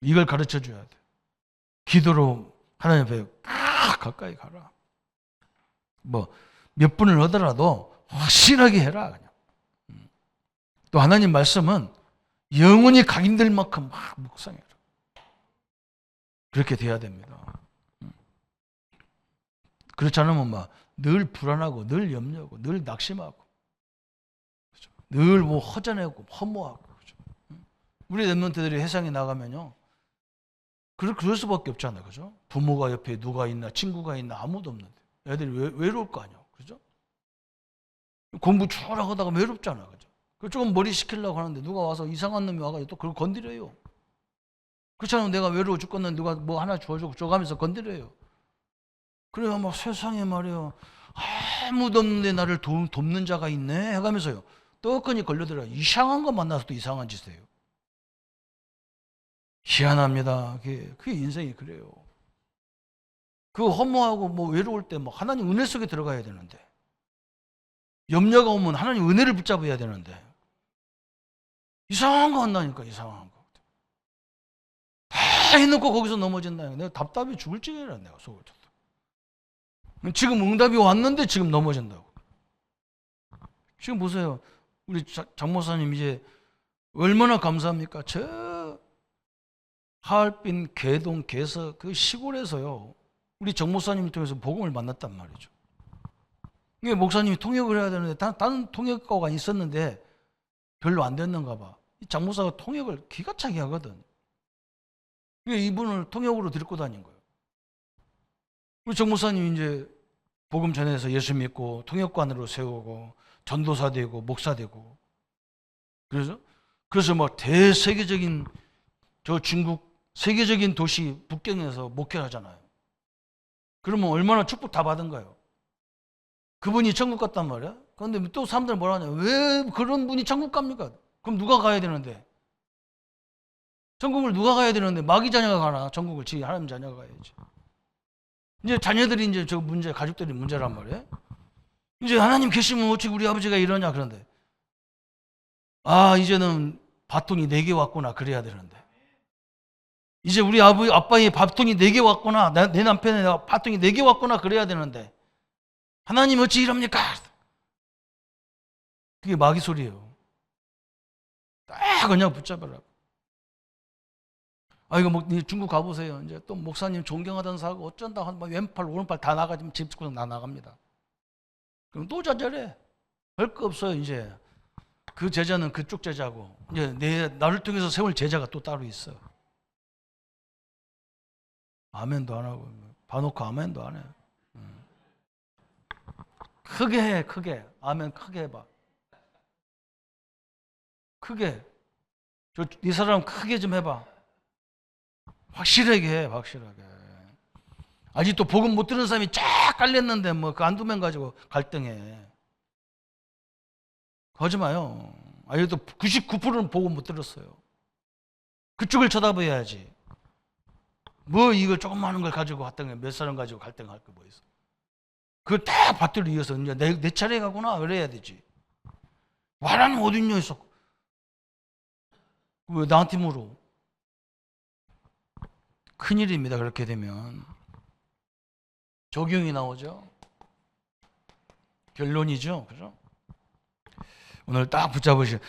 이걸 가르쳐 줘야 돼. 기도로 하나님 앞에 가까이 가라. 뭐 몇 분을 하더라도 확실하게 해라. 그냥. 또 하나님 말씀은 영원히 각인될 만큼 막 묵상해라. 그렇게 돼야 됩니다. 그렇지 않으면 막 늘 불안하고 늘 염려하고 늘 낙심하고 그렇죠? 늘 뭐 허전하고 허무하고 그렇죠? 우리 렘넌트들이 세상에 나가면요 그럴 수밖에 없잖아요. 그죠? 부모가 옆에 누가 있나 친구가 있나 아무도 없는데 애들이 외로울 거 아니야. 그죠? 공부 추락 하다가 외롭잖아. 그죠? 조금 머리 식히려고 하는데 누가 와서 이상한 놈이 와가지고 또 그걸 건드려요. 그렇지 않으면 내가 외로워 죽겠는데 누가 뭐 하나 주워주고 줘가면서 건드려요. 그래야 막 세상에 말이에요. 아무도 없는데 나를 돕는 자가 있네 해가면서요. 떡하니 걸려들어요. 이상한 거 만나서 또 이상한 짓을 해요. 희한합니다. 그게 인생이 그래요. 그 허무하고 뭐 외로울 때 뭐 하나님 은혜 속에 들어가야 되는데 염려가 오면 하나님 은혜를 붙잡아야 되는데 이상한 거 한다니까 이상한 거. 다 해놓고 거기서 넘어진다. 내가 답답해 죽을 지경이라 내가 속을 쳤어. 지금 응답이 왔는데 지금 넘어진다고. 지금 보세요. 우리 장모사님 이제 얼마나 감사합니까? 저 하얼빈 개동 개서 그 시골에서요. 우리 정모사님을 통해서 복음을 만났단 말이죠. 이게 목사님이 통역을 해야 되는데 다른 통역과가 있었는데 별로 안 됐는가 봐. 이 장모사가 통역을 기가 차게 하거든. 이분을 통역으로 데리고 다닌 거예요. 우리 정모사님이 이제 복음 전해서 예수 믿고 통역관으로 세우고 전도사 되고 목사 되고 그래서 막 대세계적인 저 중국 세계적인 도시 북경에서 목회를 하잖아요. 그러면 얼마나 축복 다 받은가요? 그분이 천국 갔단 말이야? 그런데 또 사람들은 뭐라 하냐? 왜 그런 분이 천국 갑니까? 그럼 누가 가야 되는데? 천국을 누가 가야 되는데 마귀 자녀가 가나? 천국을 지 하나님 자녀가 가야지. 이제 자녀들이 이제 저 문제, 가족들이 문제란 말이에요. 이제 하나님 계시면 어찌 우리 아버지가 이러냐 그런데 이제는 바통이 4개 왔구나 그래야 되는데 이제 우리 아빠의 바통이 4개 왔구나 내 남편의 바통이 4개 왔구나 그래야 되는데 하나님 어찌 이럽니까? 그게 마귀 소리예요. 딱 그냥 붙잡으라고. 이거 뭐 중국 가보세요. 이제 또 목사님 존경하던 사고 어쩐다 한 왼팔 오른팔 다 나가지면 집 짓고 다 나갑니다. 그럼 또 좌절해. 별 거 없어요. 이제 그 제자는 그쪽 제자고 이제 나를 통해서 세울 제자가 또 따로 있어. 아멘도 안 하고 봐놓고 아멘도 안 해. 크게 해. 크게 아멘 크게 해봐. 크게 이 사람 크게 좀 해봐. 확실하게 해. 확실하게. 아직도 복음 못 들은 사람이 쫙 깔렸는데 뭐 그 한두 명 가지고 갈등해. 하지 마요. 아직도 99%는 복음 못 들었어요. 그쪽을 쳐다봐야지. 뭐 이거 조그마한 걸 가지고 갈등해. 몇 사람 가지고 갈등할 거 뭐 있어. 그걸 딱 받들어 이어서 이제 내 차례 가구나 그래야 되지. 말하는 어딨냐 했어. 왜 나한테 물어? 큰일입니다. 그렇게 되면 적용이 나오죠. 결론이죠. 그죠? 오늘 딱 붙잡으시죠.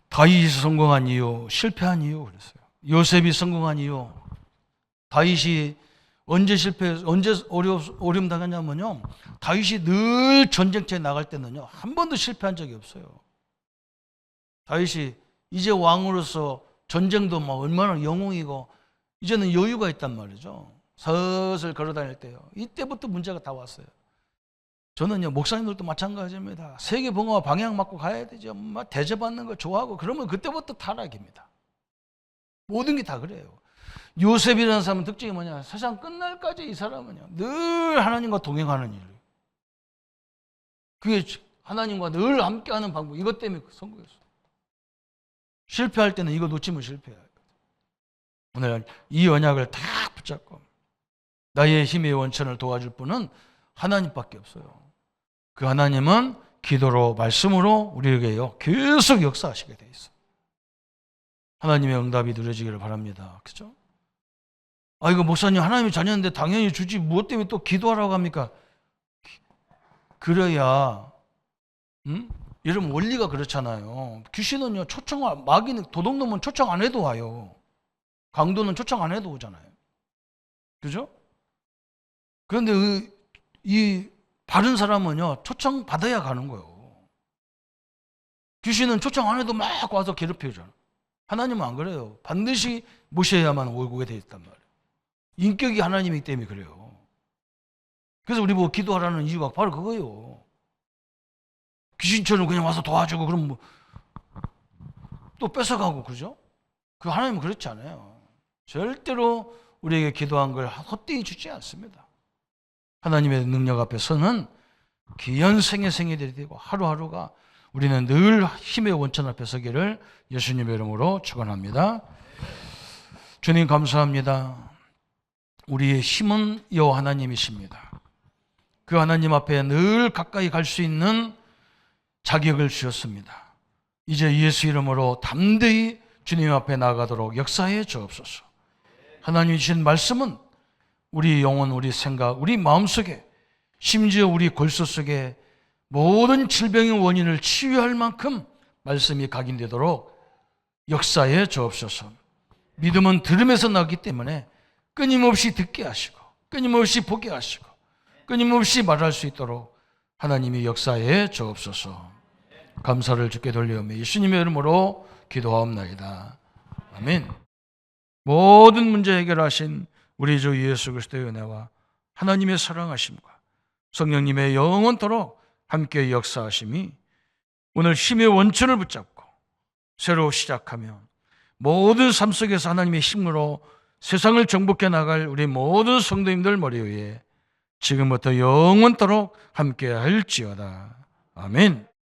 다윗이 성공한 이유, 실패한 이유 그랬어요. 요셉이 성공한 이유. 다윗이 언제 어려움 당했냐면요. 다윗이 늘 전쟁터에 나갈 때는요. 한 번도 실패한 적이 없어요. 다윗이 이제 왕으로서 전쟁도 막 얼마나 영웅이고 이제는 여유가 있단 말이죠. 슬슬 걸어다닐 때요. 이때부터 문제가 다 왔어요. 저는요, 목사님들도 마찬가지입니다. 세계 봉화 방향 맞고 가야 되죠. 막 대접받는 거 좋아하고 그러면 그때부터 타락입니다. 모든 게 다 그래요. 요셉이라는 사람은 특징이 뭐냐? 세상 끝날까지 이 사람은요, 늘 하나님과 동행하는 일. 그게 하나님과 늘 함께하는 방법. 이것 때문에 선거였어요. 실패할 때는 이거 놓치면 실패해요. 오늘 이 언약을 다 붙잡고 나의 힘의 원천을 도와줄 분은 하나님밖에 없어요. 그 하나님은 기도로 말씀으로 우리에게요 계속 역사하시게 돼 있어요. 하나님의 응답이 누려지기를 바랍니다. 그렇죠? 아 이거 목사님 하나님의 자녀인데 당연히 주지 무엇 때문에 또 기도하라고 합니까? 그래야 이런 원리가 그렇잖아요. 귀신은요 마귀는 도둑놈은 초청 안 해도 와요. 강도는 초청 안 해도 오잖아요. 그죠? 그런데 이 바른 사람은요 초청 받아야 가는 거예요. 귀신은 초청 안 해도 막 와서 괴롭혀잖아. 하나님은 안 그래요. 반드시 모셔야만 오게 돼 있단 말이에요. 인격이 하나님이기 때문에 그래요. 그래서 우리 보고 기도하라는 이유가 바로 그거예요. 귀신처럼 그냥 와서 도와주고 그럼 뭐 또 뺏어가고 그러죠? 그 하나님은 그렇지 않아요. 절대로 우리에게 기도한 걸 헛되이 주지 않습니다. 하나님의 능력 앞에서는 귀한 생애들이 되고 하루하루가 우리는 늘 힘의 원천 앞에 서기를 예수님의 이름으로 축원합니다. 주님 감사합니다. 우리의 힘은 여호와 하나님이십니다. 그 하나님 앞에 늘 가까이 갈 수 있는 자격을 주셨습니다. 이제 예수 이름으로 담대히 주님 앞에 나아가도록 역사해 주옵소서. 하나님이 주신 말씀은 우리 영혼, 우리 생각, 우리 마음속에 심지어 우리 골수 속에 모든 질병의 원인을 치유할 만큼 말씀이 각인되도록 역사해 주옵소서. 믿음은 들음에서 나기 때문에 끊임없이 듣게 하시고 끊임없이 보게 하시고 끊임없이 말할 수 있도록 하나님이 역사해 주옵소서. 감사를 주께 돌리오며 예수님의 이름으로 기도하옵나이다. 아멘. 모든 문제 해결하신 우리 주 예수 그리스도의 은혜와 하나님의 사랑하심과 성령님의 영원토록 함께 역사하심이 오늘 힘의 원천을 붙잡고 새로 시작하며 모든 삶 속에서 하나님의 힘으로 세상을 정복해 나갈 우리 모든 성도님들 머리 위에 지금부터 영원토록 함께 할지어다. 아멘.